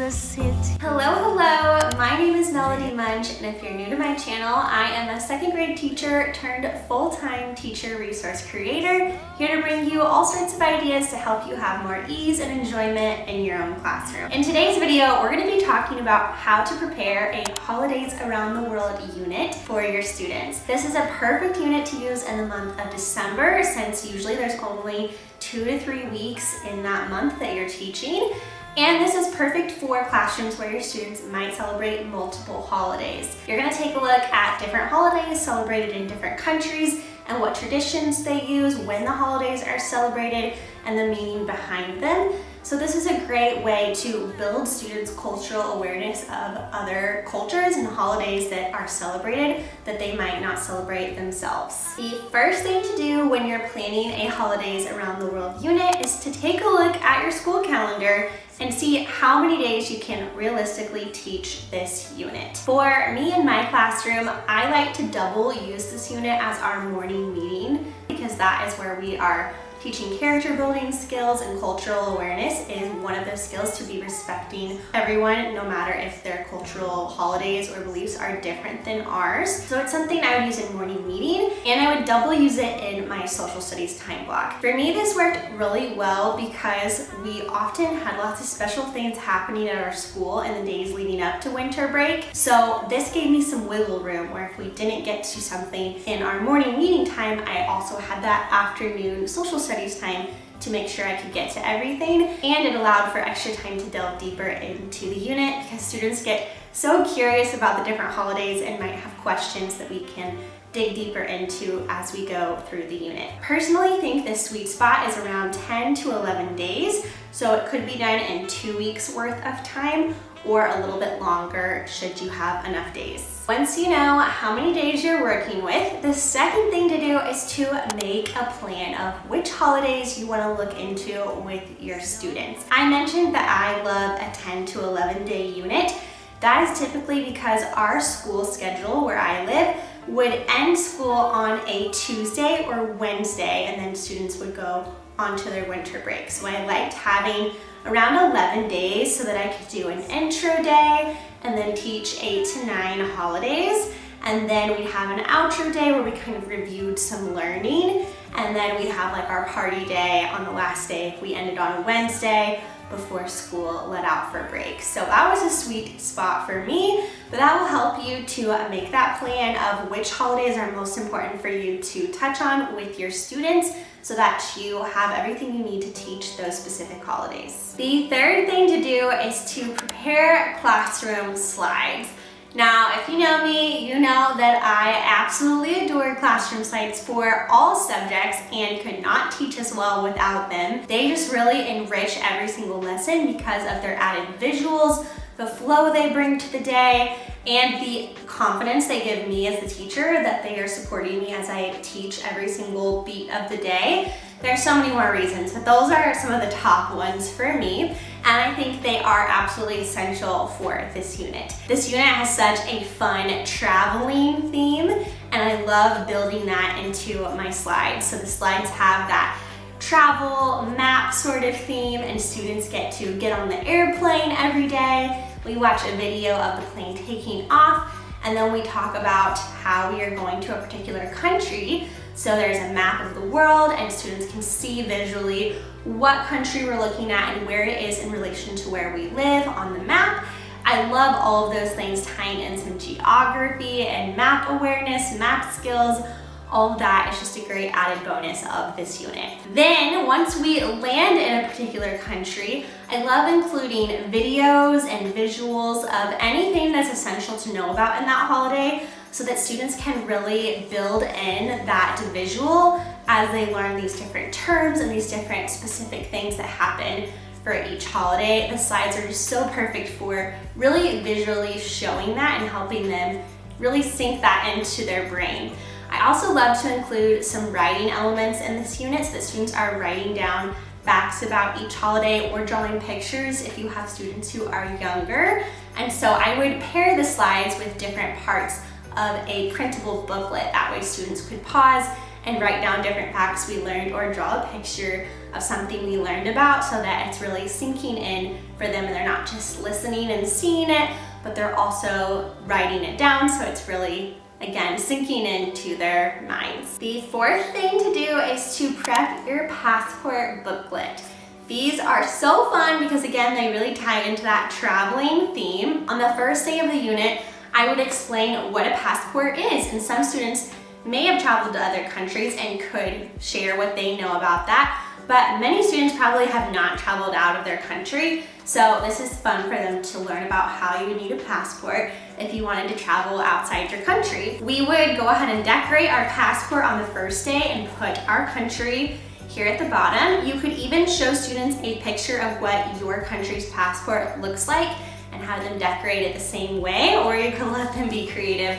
just sit. Hello, my name is Melody Munch, and if you're new to my channel, I am a second grade teacher turned full-time teacher resource creator, here to bring you all sorts of ideas to help you have more ease and enjoyment in your own classroom. In today's video, we're going to be talking about how to prepare a Holidays Around the World unit for your students. This is a perfect unit to use in the month of December, since usually there's only 2 to 3 weeks in that month that you're teaching. And this is perfect for classrooms where your students might celebrate multiple holidays. You're going to take a look at different holidays celebrated in different countries and what traditions they use when the holidays are celebrated and the meaning behind them. So this is a great way to build students' cultural awareness of other cultures and holidays that are celebrated that they might not celebrate themselves. The first thing to do when you're planning a Holidays Around the World unit is to take a look at your school calendar and see how many days you can realistically teach this unit. For me in my classroom, I like to double use this unit as our morning meeting, because that is where we are teaching character building skills, and cultural awareness is one of those skills to be respecting everyone, no matter if their cultural holidays or beliefs are different than ours. So it's something I would use in morning meeting, and I would double use it in my social studies time block. For me, this worked really well because we often had lots of special things happening at our school in the days leading up to winter break. So this gave me some wiggle room where if we didn't get to something in our morning meeting time, I also had that afternoon social studies time to make sure I could get to everything, and it allowed for extra time to delve deeper into the unit because students get so curious about the different holidays and might have questions that we can dig deeper into as we go through the unit. Personally, I think the sweet spot is around 10 to 11 days, so it could be done in 2 weeks worth of time or a little bit longer should you have enough days. Once you know how many days you're working with, the second thing to do is to make a plan of which holidays you want to look into with your students. I mentioned that I love a 10 to 11 day unit. That is typically because our school schedule where I live would end school on a Tuesday or Wednesday, and then students would go onto their winter break. So I liked having around 11 days so that I could do an intro day and then teach 8 to 9 holidays. And then we'd have an outro day where we kind of reviewed some learning. And then we'd have like our party day on the last day if we ended on a Wednesday before school let out for break. So that was a sweet spot for me, but that will help you to make that plan of which holidays are most important for you to touch on with your students so that you have everything you need to teach those specific holidays. The third thing to do is to prepare classroom slides. Now, if you know me, you know that I absolutely adore classroom slides for all subjects and could not teach as well without them. They just really enrich every single lesson because of their added visuals, the flow they bring to the day, and the confidence they give me as the teacher that they are supporting me as I teach every single beat of the day. There's so many more reasons, but those are some of the top ones for me, and I think they are absolutely essential for this unit. This unit has such a fun traveling theme, and I love building that into my slides. So the slides have that travel map sort of theme, and students get to get on the airplane every day. We watch a video of the plane taking off, and then we talk about how we are going to a particular country. So there's a map of the world, and students can see visually what country we're looking at and where it is in relation to where we live on the map. I love all of those things, tying in some geography and map awareness, map skills. All of that is just a great added bonus of this unit. Then once we land in a particular country, I love including videos and visuals of anything that's essential to know about in that holiday so that students can really build in that visual as they learn these different terms and these different specific things that happen for each holiday. The slides are just so perfect for really visually showing that and helping them really sink that into their brain. I also love to include some writing elements in this unit so that students are writing down facts about each holiday or drawing pictures if you have students who are younger. And so I would pair the slides with different parts of a printable booklet. That way students could pause and write down different facts we learned or draw a picture of something we learned about so that it's really sinking in for them and they're not just listening and seeing it, but they're also writing it down, so it's really, again, sinking into their minds. The fourth thing to do is to prep your passport booklet. These are so fun because, again, they really tie into that traveling theme. On the first day of the unit, I would explain what a passport is, and some students may have traveled to other countries and could share what they know about that, but many students probably have not traveled out of their country, so this is fun for them to learn about how you would need a passport if you wanted to travel outside your country. We would go ahead and decorate our passport on the first day and put our country here at the bottom. You could even show students a picture of what your country's passport looks like and have them decorate it the same way, or you could let them be creative,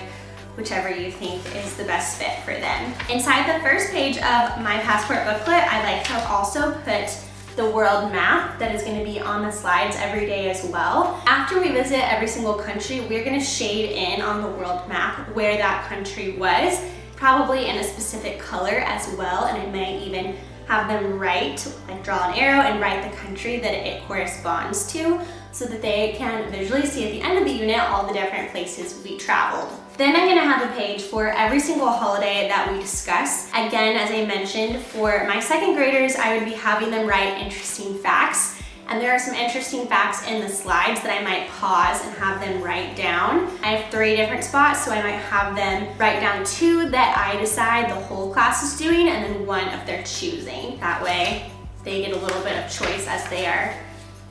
whichever you think is the best fit for them. Inside the first page of my passport booklet, I like to also put the world map that is going to be on the slides every day as well. After we visit every single country, we're going to shade in on the world map where that country was, probably in a specific color as well, and it may even have them write, like draw an arrow and write the country that it corresponds to, so that they can visually see at the end of the unit all the different places we traveled. Then I'm gonna have a page for every single holiday that we discuss. Again, as I mentioned, for my second graders, I would be having them write interesting facts. And there are some interesting facts in the slides that I might pause and have them write down. I have 3 different spots, so I might have them write down 2 that I decide the whole class is doing, and then 1 of their choosing. That way, they get a little bit of choice as they are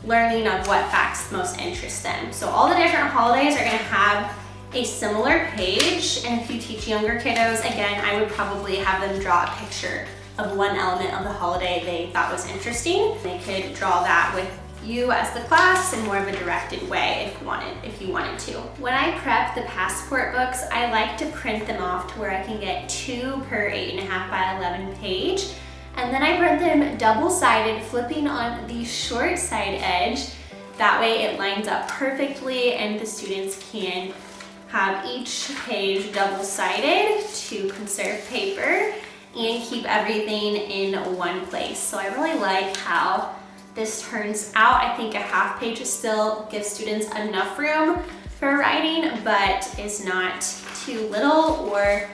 learning of what facts most interest them. So all the different holidays are gonna have a similar page, and if you teach younger kiddos, again, I would probably have them draw a picture of one element of the holiday they thought was interesting. They could draw that with you as the class in more of a directed way if you wanted to. When I prep the passport books, I like to print them off to where I can get 2 per 8.5 by 11 page. And then I print them double-sided, flipping on the short side edge. That way it lines up perfectly and the students can have each page double-sided to conserve paper and keep everything in one place. So I really like how this turns out. I think a half page still gives students enough room for writing, but is not too little or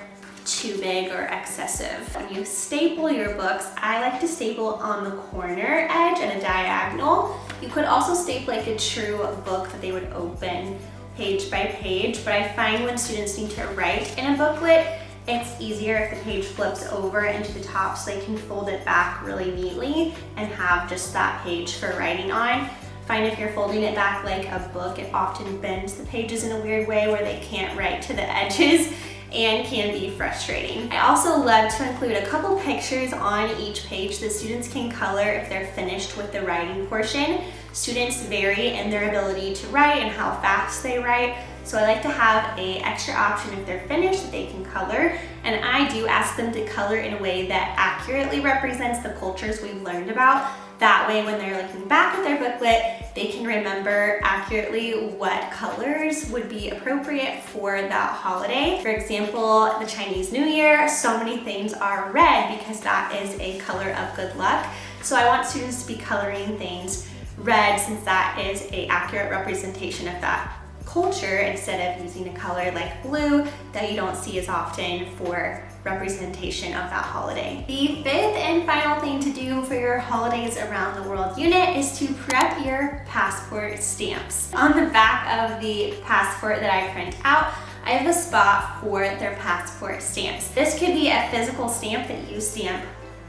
too big or excessive. When you staple your books, I like to staple on the corner edge and a diagonal. You could also staple like a true book that they would open page by page, but I find when students need to write in a booklet, it's easier if the page flips over into the top so they can fold it back really neatly and have just that page for writing on. Find if you're folding it back like a book, it often bends the pages in a weird way where they can't write to the edges and can be frustrating. I also love to include a couple pictures on each page that students can color if they're finished with the writing portion. Students vary in their ability to write and how fast they write, so I like to have an extra option if they're finished that they can color, and I do ask them to color in a way that accurately represents the cultures we've learned about. That way, when they're looking back at their booklet, they can remember accurately what colors would be appropriate for that holiday. For example, the Chinese New Year, so many things are red because that is a color of good luck. So I want students to be coloring things red since that is an accurate representation of that culture instead of using a color like blue that you don't see as often for representation of that holiday. The 5th and final thing to do for your holidays around the world unit is to prep your passport stamps. On the back of the passport that I print out, I have a spot for their passport stamps. This could be a physical stamp that you stamp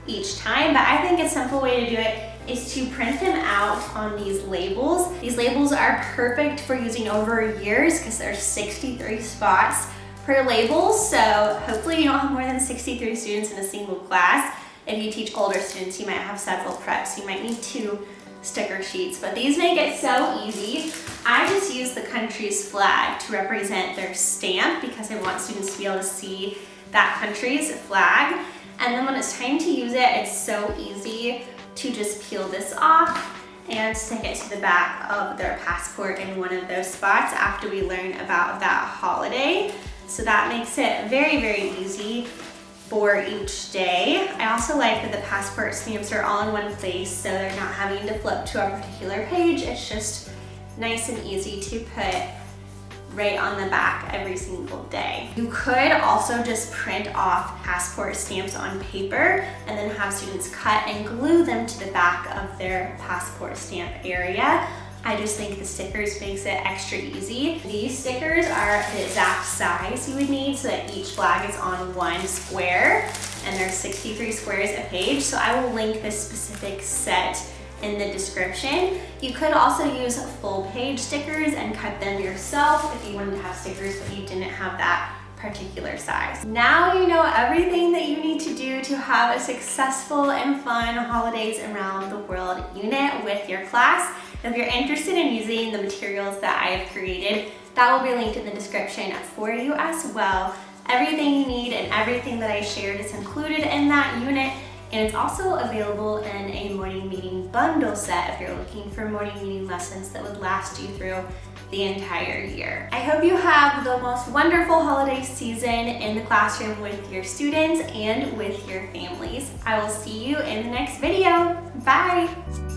each time, but I think a simple way to do it is to print them out on these labels. These labels are perfect for using over years because there's 63 spots per label, so hopefully you don't have more than 63 students in a single class. If you teach older students, you might have several preps. You might need 2 sticker sheets, but these make it so easy. I just use the country's flag to represent their stamp because I want students to be able to see that country's flag. And then when it's time to use it, it's so easy to just peel this off and stick it to the back of their passport in one of those spots after we learn about that holiday. So that makes it very, very easy for each day. I also like that the passport stamps are all in one place, so they're not having to flip to a particular page. It's just nice and easy to put right on the back every single day. You could also just print off passport stamps on paper and then have students cut and glue them to the back of their passport stamp area. I just think the stickers makes it extra easy. These stickers are the exact size you would need so that each flag is on one square, and there's 63 squares a page, so I will link this specific set in the description. You could also use full page stickers and cut them yourself if you wanted to have stickers but you didn't have that particular size. Now you know everything that you need to do to have a successful and fun holidays around the world unit with your class. If you're interested in using the materials that I have created, that will be linked in the description for you as well. Everything you need and everything that I shared is included in that unit, and it's also available in a morning meeting bundle set if you're looking for morning meeting lessons that would last you through the entire year. I hope you have the most wonderful holiday season in the classroom with your students and with your families. I will see you in the next video. Bye!